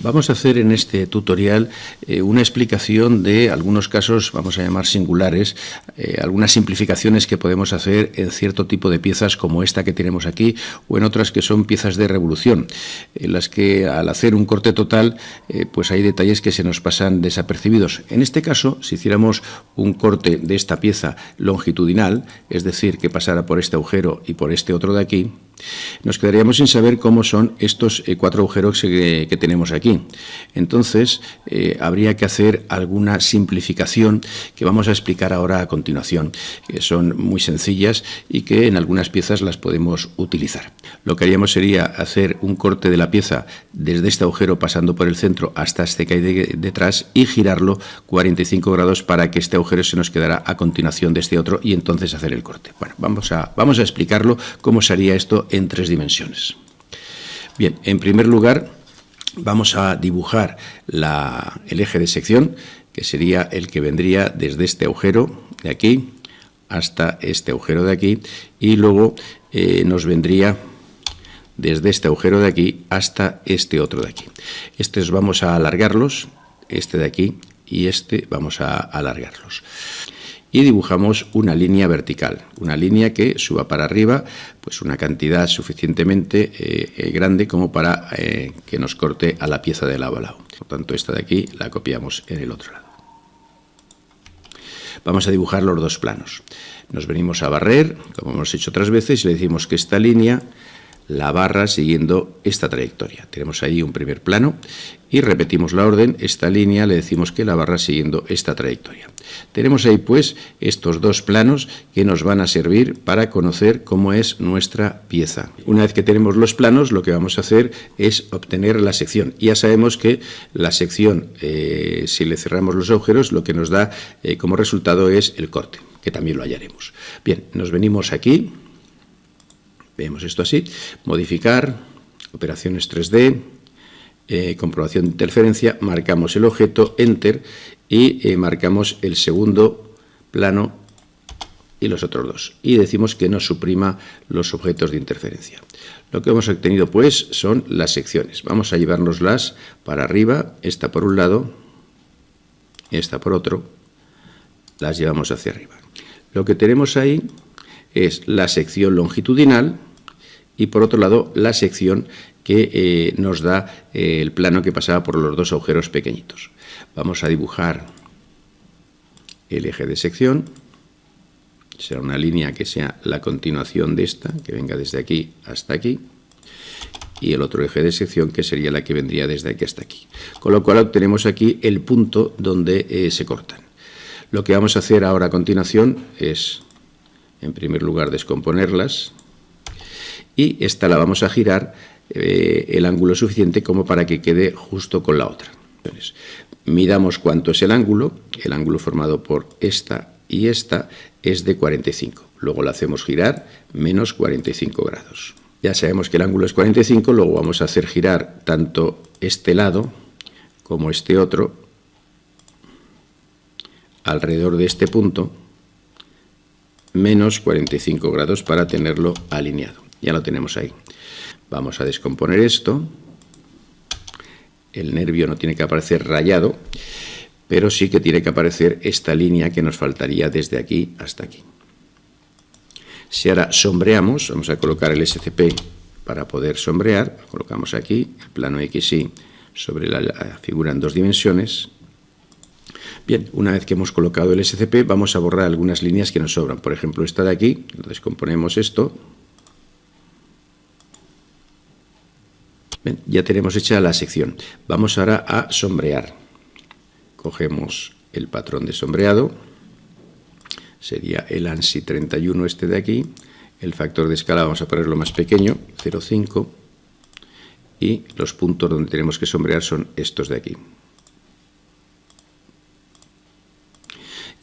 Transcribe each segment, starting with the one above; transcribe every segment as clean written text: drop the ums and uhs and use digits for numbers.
Vamos a hacer en este tutorial una explicación de algunos casos, vamos a llamar singulares, algunas simplificaciones que podemos hacer en cierto tipo de piezas como esta que tenemos aquí o en otras que son piezas de revolución, en las que al hacer un corte total pues hay detalles que se nos pasan desapercibidos. En este caso, si hiciéramos un corte de esta pieza longitudinal, es decir, que pasara por este agujero y por este otro de aquí, nos quedaríamos sin saber cómo son estos 4 agujeros que tenemos aquí. Entonces, habría que hacer alguna simplificación que vamos a explicar ahora a continuación, que son muy sencillas y que en algunas piezas las podemos utilizar. Lo que haríamos sería hacer un corte de la pieza desde este agujero pasando por el centro hasta este que hay detrás y girarlo 45 grados para que este agujero se nos quedara a continuación de este otro y entonces hacer el corte. Bueno, vamos a explicarlo cómo se haría esto en 3 dimensiones. Bien, en primer lugar vamos a dibujar el eje de sección, que sería el que vendría desde este agujero de aquí hasta este agujero de aquí y luego nos vendría desde este agujero de aquí hasta este otro de aquí. Estos vamos a alargarlos, este de aquí y este vamos a alargarlos. Y dibujamos una línea vertical, una línea que suba para arriba, pues una cantidad suficientemente grande como para que nos corte a la pieza de lado a lado. Por tanto, esta de aquí la copiamos en el otro lado. Vamos a dibujar los 2 planos. Nos venimos a barrer, como hemos hecho otras veces, y le decimos que esta línea la barra siguiendo esta trayectoria. Tenemos ahí un primer plano y repetimos la orden. Esta línea le decimos que la barra siguiendo esta trayectoria. Tenemos ahí pues estos 2 planos que nos van a servir para conocer cómo es nuestra pieza. Una vez que tenemos los planos, lo que vamos a hacer es obtener la sección. Ya sabemos que la sección, si le cerramos los agujeros, lo que nos da como resultado es el corte, que también lo hallaremos. Bien, nos venimos aquí. Vemos esto así, modificar, operaciones 3D, comprobación de interferencia, marcamos el objeto, Enter, y marcamos el segundo plano y los otros 2. Y decimos que nos suprima los objetos de interferencia. Lo que hemos obtenido pues son las secciones. Vamos a llevárnoslas para arriba, esta por un lado, esta por otro, las llevamos hacia arriba. Lo que tenemos ahí es la sección longitudinal y por otro lado la sección que nos da el plano que pasaba por los 2 agujeros pequeñitos. Vamos a dibujar el eje de sección. Será una línea que sea la continuación de esta, que venga desde aquí hasta aquí, y el otro eje de sección que sería la que vendría desde aquí hasta aquí. Con lo cual obtenemos aquí el punto donde se cortan. Lo que vamos a hacer ahora a continuación es, en primer lugar, descomponerlas y esta la vamos a girar el ángulo suficiente como para que quede justo con la otra. Entonces, midamos cuánto es el ángulo formado por esta y esta es de 45. Luego la hacemos girar menos 45 grados. Ya sabemos que el ángulo es 45, luego vamos a hacer girar tanto este lado como este otro alrededor de este punto menos 45 grados para tenerlo alineado. Ya lo tenemos ahí. Vamos a descomponer esto. El nervio no tiene que aparecer rayado, pero sí que tiene que aparecer esta línea que nos faltaría desde aquí hasta aquí. Si ahora sombreamos, vamos a colocar el SCP para poder sombrear. Lo colocamos aquí, el plano XY sobre la figura en 2 dimensiones. Bien, una vez que hemos colocado el SCP, vamos a borrar algunas líneas que nos sobran. Por ejemplo, esta de aquí, descomponemos esto. Bien, ya tenemos hecha la sección. Vamos ahora a sombrear. Cogemos el patrón de sombreado. Sería el ANSI 31 este de aquí. El factor de escala vamos a ponerlo más pequeño, 0,5. Y los puntos donde tenemos que sombrear son estos de aquí.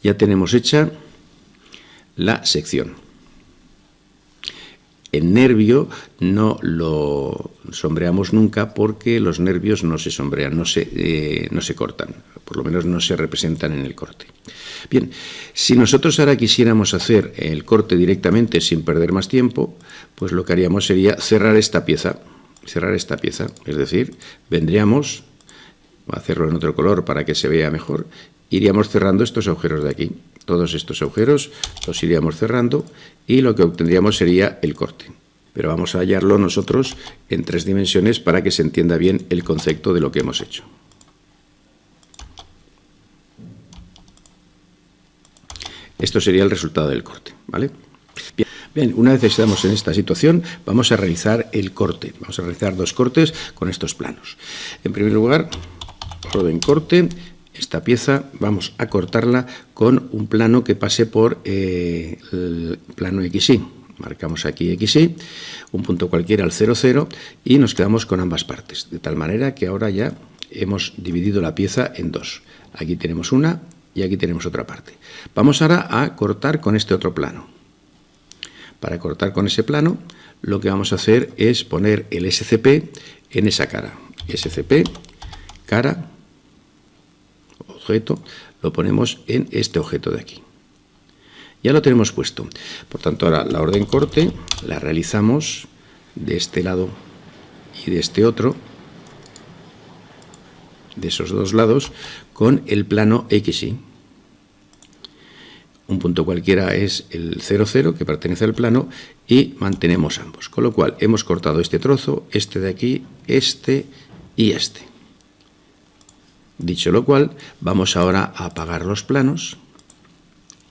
Ya tenemos hecha la sección. El nervio no lo sombreamos nunca porque los nervios no se sombrean, no se cortan, por lo menos no se representan en el corte. Bien, si nosotros ahora quisiéramos hacer el corte directamente sin perder más tiempo, pues lo que haríamos sería cerrar esta pieza, es decir, vendríamos voy a hacerlo en otro color para que se vea mejor, iríamos cerrando estos agujeros de aquí. Todos estos agujeros los iríamos cerrando y lo que obtendríamos sería el corte. Pero vamos a hallarlo nosotros en 3 dimensiones para que se entienda bien el concepto de lo que hemos hecho. Esto sería el resultado del corte, ¿vale? Bien, una vez estamos en esta situación, vamos a realizar el corte. Vamos a realizar 2 cortes con estos planos. En primer lugar, orden corte. Esta pieza vamos a cortarla con un plano que pase por el plano XY. Marcamos aquí XY, un punto cualquiera al 0, 0 y nos quedamos con ambas partes. De tal manera que ahora ya hemos dividido la pieza en 2. Aquí tenemos una y aquí tenemos otra parte. Vamos ahora a cortar con este otro plano. Para cortar con ese plano, lo que vamos a hacer es poner el SCP en esa cara. SCP, cara, objeto, lo ponemos en este objeto de aquí. Ya lo tenemos puesto. Por tanto, ahora la orden corte la realizamos de este lado y de este otro, de esos 2 lados, con el plano XY. Un punto cualquiera es el 0, 0, que pertenece al plano, y mantenemos ambos. Con lo cual, hemos cortado este trozo, este de aquí, este y este. Dicho lo cual, vamos ahora a apagar los planos.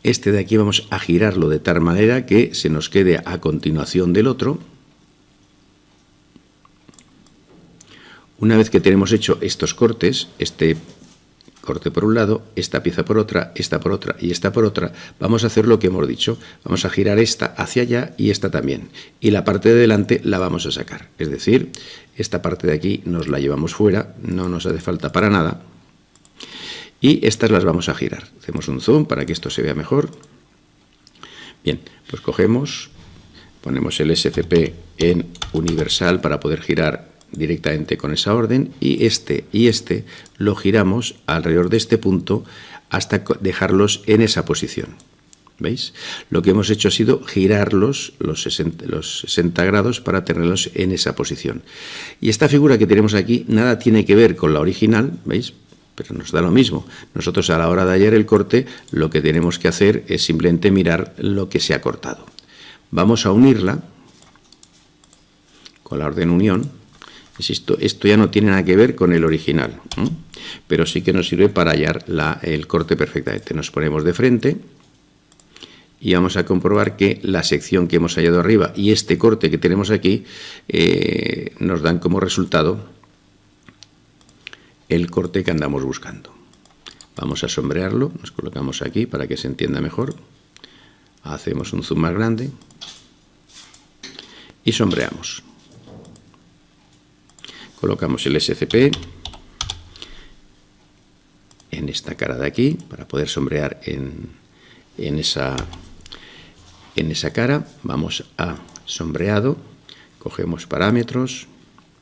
Este de aquí vamos a girarlo de tal manera que se nos quede a continuación del otro. Una vez que tenemos hecho estos cortes, este corte por un lado, esta pieza por otra, esta por otra y esta por otra, vamos a hacer lo que hemos dicho. Vamos a girar esta hacia allá y esta también. Y la parte de delante la vamos a sacar. Es decir, esta parte de aquí nos la llevamos fuera, no nos hace falta para nada. Y estas las vamos a girar. Hacemos un zoom para que esto se vea mejor. Bien, pues cogemos, ponemos el SCP en universal para poder girar directamente con esa orden y este lo giramos alrededor de este punto hasta dejarlos en esa posición. ¿Veis? Lo que hemos hecho ha sido girarlos los 60 grados para tenerlos en esa posición. Y esta figura que tenemos aquí nada tiene que ver con la original, ¿veis? Pero nos da lo mismo. Nosotros a la hora de hallar el corte lo que tenemos que hacer es simplemente mirar lo que se ha cortado. Vamos a unirla con la orden unión. Insisto, esto ya no tiene nada que ver con el original, pero sí que nos sirve para hallar el corte perfectamente. Nos ponemos de frente y vamos a comprobar que la sección que hemos hallado arriba y este corte que tenemos aquí nos dan como resultado el corte que andamos buscando. Vamos a sombrearlo, nos colocamos aquí para que se entienda mejor. Hacemos un zoom más grande y sombreamos. Colocamos el SCP en esta cara de aquí para poder sombrear en esa cara. Vamos a sombreado, cogemos parámetros,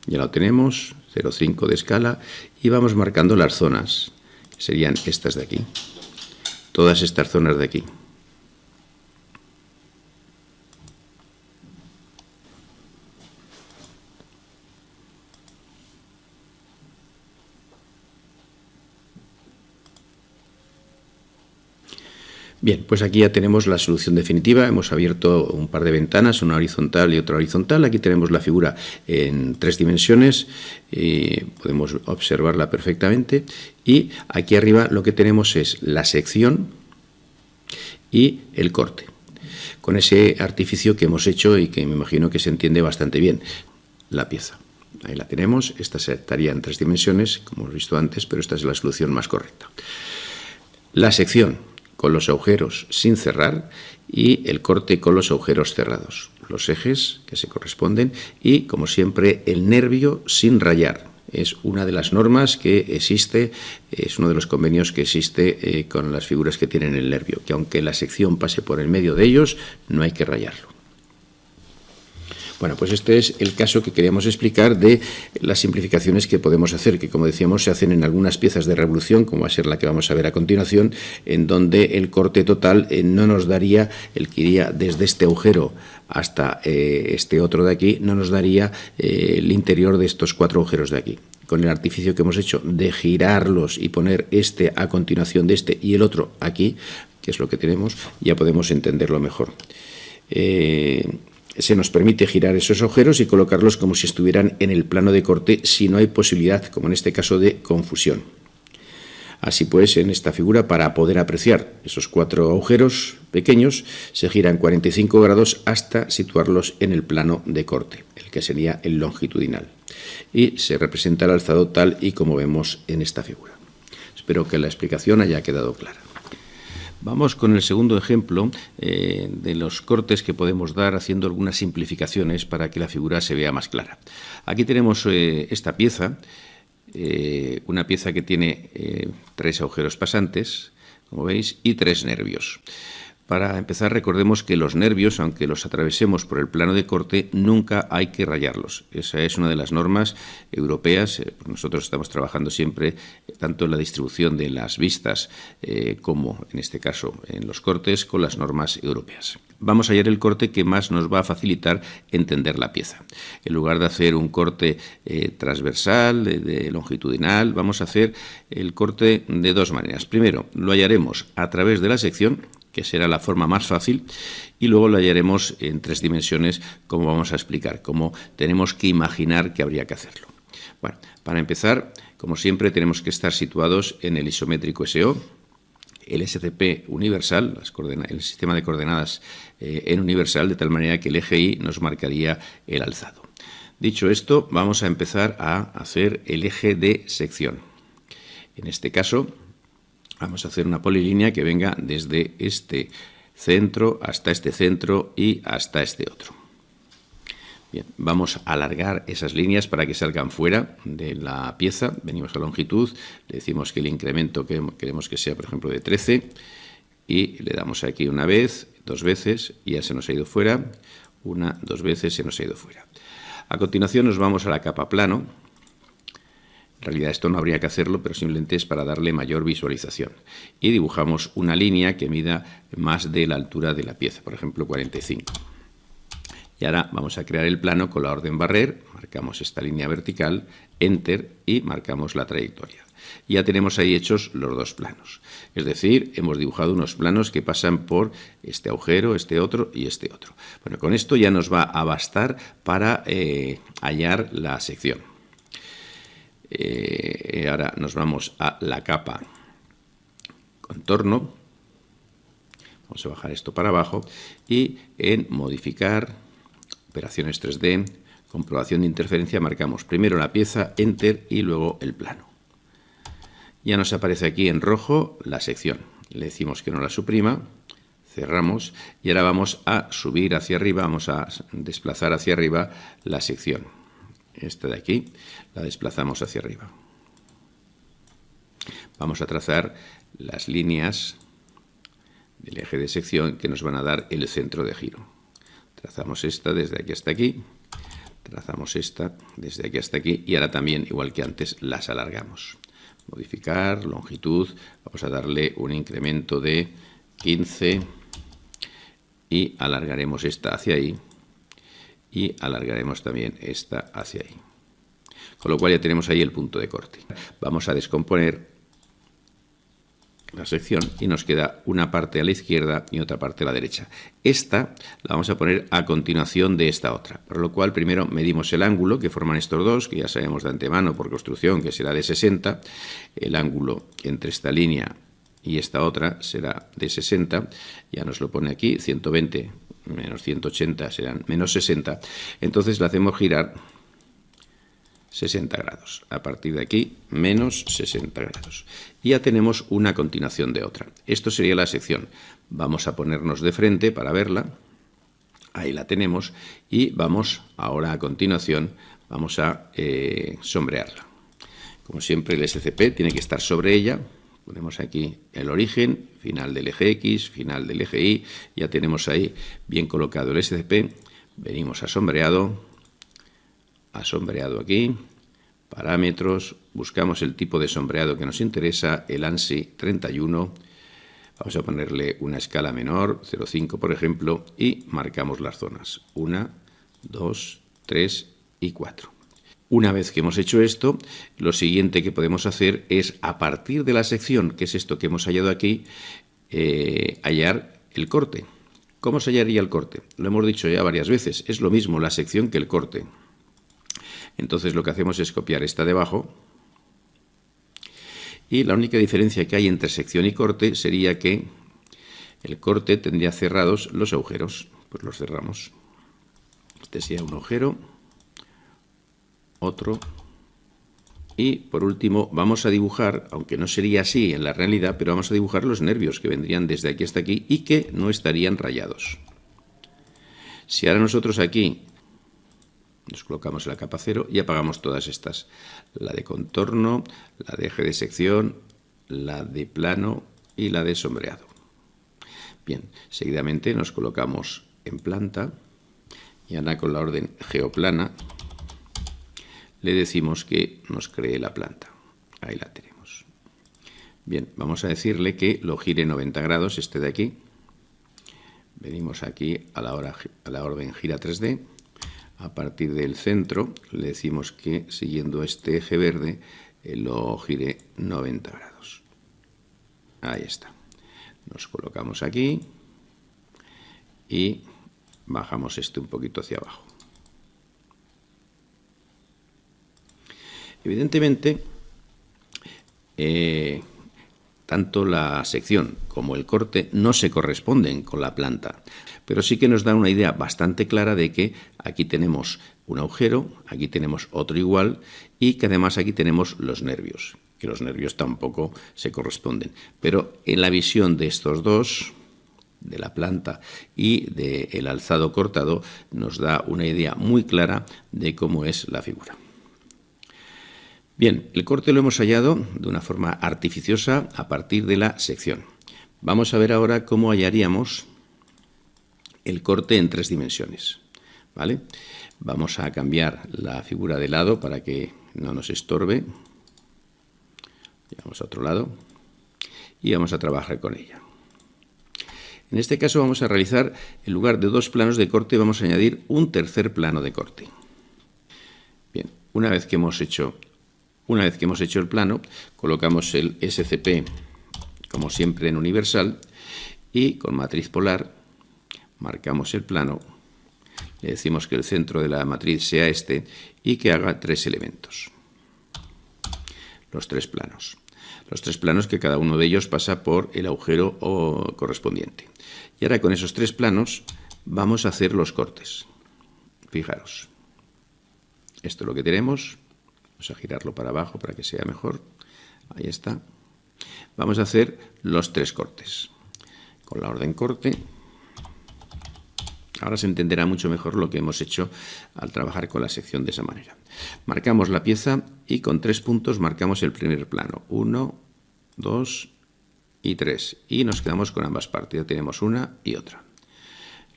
ya lo tenemos, 0,5 de escala y vamos marcando las zonas, que serían estas de aquí, todas estas zonas de aquí. Bien, pues aquí ya tenemos la solución definitiva. Hemos abierto un par de ventanas, una horizontal y otra horizontal. Aquí tenemos la figura en 3 dimensiones, podemos observarla perfectamente. Y aquí arriba lo que tenemos es la sección y el corte, con ese artificio que hemos hecho y que me imagino que se entiende bastante bien. La pieza, ahí la tenemos. Esta estaría en 3 dimensiones, como hemos visto antes, pero esta es la solución más correcta. La sección con los agujeros sin cerrar y el corte con los agujeros cerrados. Los ejes que se corresponden y, como siempre, el nervio sin rayar. Es una de las normas que existe, es uno de los convenios que existe con las figuras que tienen el nervio, que aunque la sección pase por el medio de ellos, no hay que rayarlo. Bueno, pues este es el caso que queríamos explicar de las simplificaciones que podemos hacer, que como decíamos se hacen en algunas piezas de revolución, como va a ser la que vamos a ver a continuación, en donde el corte total no nos daría, el que iría desde este agujero hasta este otro de aquí, no nos daría el interior de estos 4 agujeros de aquí. Con el artificio que hemos hecho de girarlos y poner este a continuación de este y el otro aquí, que es lo que tenemos, ya podemos entenderlo mejor. Se nos permite girar esos agujeros y colocarlos como si estuvieran en el plano de corte si no hay posibilidad, como en este caso, de confusión. Así pues, en esta figura, para poder apreciar esos 4 agujeros pequeños, se giran 45 grados hasta situarlos en el plano de corte, el que sería el longitudinal. Y se representa el alzado tal y como vemos en esta figura. Espero que la explicación haya quedado clara. Vamos con el segundo ejemplo de los cortes que podemos dar haciendo algunas simplificaciones para que la figura se vea más clara. Aquí tenemos esta pieza, una pieza que tiene 3 agujeros pasantes, como veis, y 3 nervios. Para empezar, recordemos que los nervios, aunque los atravesemos por el plano de corte, nunca hay que rayarlos. Esa es una de las normas europeas. Nosotros estamos trabajando siempre tanto en la distribución de las vistas como, en este caso, en los cortes, con las normas europeas. Vamos a hallar el corte que más nos va a facilitar entender la pieza. En lugar de hacer un corte transversal, de longitudinal, vamos a hacer el corte de 2 maneras. Primero, lo hallaremos a través de la sección, que será la forma más fácil, y luego lo hallaremos en 3 dimensiones, como vamos a explicar, cómo tenemos que imaginar que habría que hacerlo. Bueno, para empezar, como siempre, tenemos que estar situados en el isométrico SO, el SCP universal, el sistema de coordenadas en universal, de tal manera que el eje Y nos marcaría el alzado. Dicho esto, vamos a empezar a hacer el eje de sección. En este caso, vamos a hacer una polilínea que venga desde este centro hasta este centro y hasta este otro. Bien, vamos a alargar esas líneas para que salgan fuera de la pieza. Venimos a longitud, le decimos que el incremento queremos que sea, por ejemplo, de 13 y le damos aquí una vez, 2 veces y ya se nos ha ido fuera, 1, 2 veces se nos ha ido fuera. A continuación nos vamos a la capa plano. En realidad esto no habría que hacerlo, pero simplemente es para darle mayor visualización. Y dibujamos una línea que mida más de la altura de la pieza, por ejemplo 45. Y ahora vamos a crear el plano con la orden barrer, marcamos esta línea vertical, enter y marcamos la trayectoria. Y ya tenemos ahí hechos los 2 planos. Es decir, hemos dibujado unos planos que pasan por este agujero, este otro y este otro. Bueno, con esto ya nos va a bastar para hallar la sección. Ahora nos vamos a la capa contorno, vamos a bajar esto para abajo y en modificar, operaciones 3D, comprobación de interferencia, marcamos primero la pieza, enter y luego el plano. Ya nos aparece aquí en rojo la sección, le decimos que no la suprima, cerramos y ahora vamos a subir hacia arriba, vamos a desplazar hacia arriba la sección. Esta de aquí la desplazamos hacia arriba. Vamos a trazar las líneas del eje de sección que nos van a dar el centro de giro. Trazamos esta desde aquí hasta aquí, trazamos esta desde aquí hasta aquí y ahora también, igual que antes, las alargamos. Modificar, longitud, vamos a darle un incremento de 15 y alargaremos esta hacia ahí. Y alargaremos también esta hacia ahí. Con lo cual ya tenemos ahí el punto de corte. Vamos a descomponer la sección y nos queda una parte a la izquierda y otra parte a la derecha. Esta la vamos a poner a continuación de esta otra, por lo cual primero medimos el ángulo que forman estos 2, que ya sabemos de antemano por construcción que será de 60. El ángulo entre esta línea y esta otra será de 60, ya nos lo pone aquí, 120 menos 180 serán menos 60, entonces la hacemos girar 60 grados. A partir de aquí, menos 60 grados. Y ya tenemos una continuación de otra. Esto sería la sección. Vamos a ponernos de frente para verla. Ahí la tenemos. Y vamos, ahora a continuación, vamos a sombrearla. Como siempre, el SCP tiene que estar sobre ella. Ponemos aquí el origen, final del eje X, final del eje Y. Ya tenemos ahí bien colocado el SCP. venimos a sombreado aquí, parámetros, buscamos el tipo de sombreado que nos interesa, el ANSI 31, vamos a ponerle una escala menor, 0,5 por ejemplo, y marcamos las zonas, 1, 2, 3 y 4. Una vez que hemos hecho esto, lo siguiente que podemos hacer es, a partir de la sección, que es esto que hemos hallado aquí, hallar el corte. ¿Cómo se hallaría el corte? Lo hemos dicho ya varias veces, es lo mismo la sección que el corte. Entonces lo que hacemos es copiar esta de abajo, y la única diferencia que hay entre sección y corte sería que el corte tendría cerrados los agujeros. Pues los cerramos. Este sería un agujero, otro, y por último vamos a dibujar, aunque no sería así en la realidad, pero vamos a dibujar los nervios que vendrían desde aquí hasta aquí y que no estarían rayados. Si ahora nosotros aquí nos colocamos la capa 0 y apagamos todas estas, la de contorno, la de eje de sección, la de plano y la de sombreado. Bien, seguidamente nos colocamos en planta y ahora con la orden geoplana le decimos que nos cree la planta. Ahí la tenemos. Bien, vamos a decirle que lo gire 90 grados, este de aquí. Venimos aquí a la orden gira 3D. A partir del centro le decimos que siguiendo este eje verde lo gire 90 grados. Ahí está. Nos colocamos aquí y bajamos este un poquito hacia abajo. Evidentemente, tanto la sección como el corte no se corresponden con la planta, pero sí que nos da una idea bastante clara de que aquí tenemos un agujero, aquí tenemos otro igual y que además aquí tenemos los nervios, que los nervios tampoco se corresponden. Pero en la visión de estos dos, de la planta y del alzado cortado, nos da una idea muy clara de cómo es la figura. Bien, el corte lo hemos hallado de una forma artificiosa a partir de la sección. Vamos a ver ahora cómo hallaríamos el corte en 3 dimensiones. ¿Vale? Vamos a cambiar la figura de lado para que no nos estorbe. Vamos a otro lado y vamos a trabajar con ella. En este caso vamos a realizar, en lugar de 2 planos de corte, vamos a añadir un tercer plano de corte. Bien, una vez que hemos hecho el plano, colocamos el SCP, como siempre en universal, y con matriz polar marcamos el plano, le decimos que el centro de la matriz sea este y que haga 3 elementos. Los 3 planos. Los 3 planos que cada uno de ellos pasa por el agujero correspondiente. Y ahora con esos 3 planos vamos a hacer los cortes. Fijaros. Esto es lo que tenemos. Vamos a girarlo para abajo para que sea mejor. Ahí está. Vamos a hacer los 3 cortes. Con la orden corte. Ahora se entenderá mucho mejor lo que hemos hecho al trabajar con la sección de esa manera. Marcamos la pieza y con 3 puntos marcamos el primer plano. 1, 2 y 3. Y nos quedamos con ambas partes. Ya tenemos una y otra.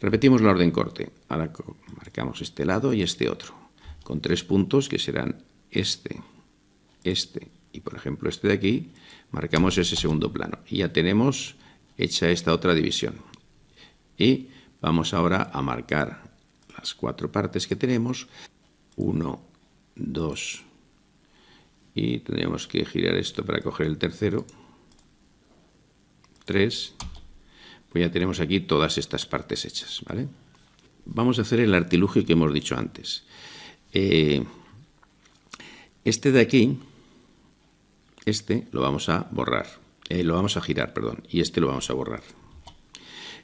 Repetimos la orden corte. Ahora marcamos este lado y este otro. Con 3 puntos que serán este y por ejemplo este de aquí, marcamos ese segundo plano y ya tenemos hecha esta otra división. Y vamos ahora a marcar las 4 partes que tenemos, 1, 2 y tendríamos que girar esto para coger el tercero, 3, pues ya tenemos aquí todas estas partes hechas, ¿vale? Vamos a hacer el artilugio que hemos dicho antes. Este de aquí, lo vamos a borrar, lo vamos a girar, perdón, y este lo vamos a borrar.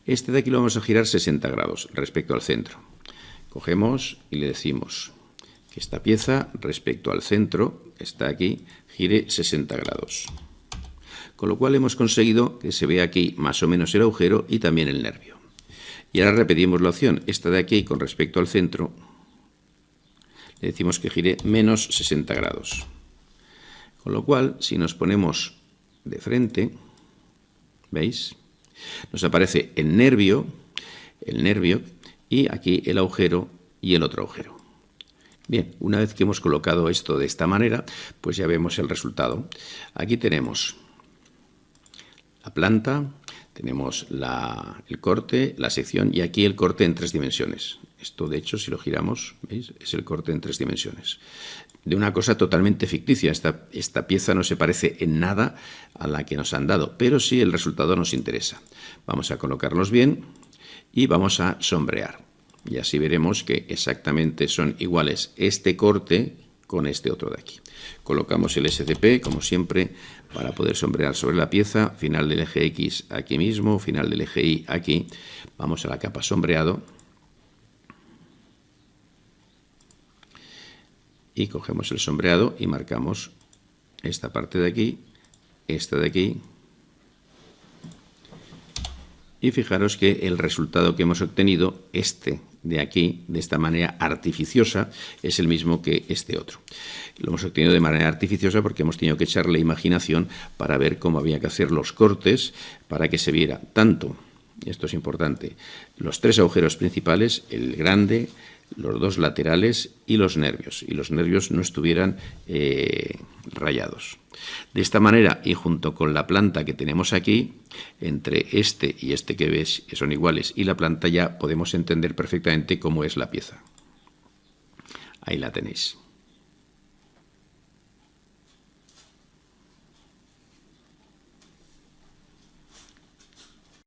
Este de aquí lo vamos a girar 60 grados respecto al centro. Cogemos y le decimos que esta pieza respecto al centro, que está aquí, gire 60 grados. Con lo cual hemos conseguido que se vea aquí más o menos el agujero y también el nervio. Y ahora repetimos la opción, esta de aquí con respecto al centro, le decimos que gire menos 60 grados. Con lo cual, si nos ponemos de frente, ¿veis? Nos aparece el nervio y aquí el agujero y el otro agujero. Bien, una vez que hemos colocado esto de esta manera, pues ya vemos el resultado. Aquí tenemos la planta, tenemos el corte, la sección y aquí el corte en 3 dimensiones. Esto, de hecho, si lo giramos, ¿veis? Es el corte en 3 dimensiones. De una cosa totalmente ficticia. Esta pieza no se parece en nada a la que nos han dado, pero sí el resultado nos interesa. Vamos a colocarlos bien y vamos a sombrear. Y así veremos que exactamente son iguales este corte con este otro de aquí. Colocamos el SCP, como siempre, para poder sombrear sobre la pieza. Final del eje X aquí mismo, final del eje Y aquí. Vamos a la capa sombreado. Y cogemos el sombreado y marcamos esta parte de aquí, esta de aquí. Y fijaros que el resultado que hemos obtenido, este de aquí, de esta manera artificiosa, es el mismo que este otro. Lo hemos obtenido de manera artificiosa porque hemos tenido que echarle imaginación para ver cómo había que hacer los cortes para que se viera tanto, esto es importante, los 3 agujeros principales, el grande, los 2 laterales y los nervios no estuvieran rayados. De esta manera, y junto con la planta que tenemos aquí, entre este y este que ves que son iguales y la planta, ya podemos entender perfectamente cómo es la pieza. Ahí la tenéis.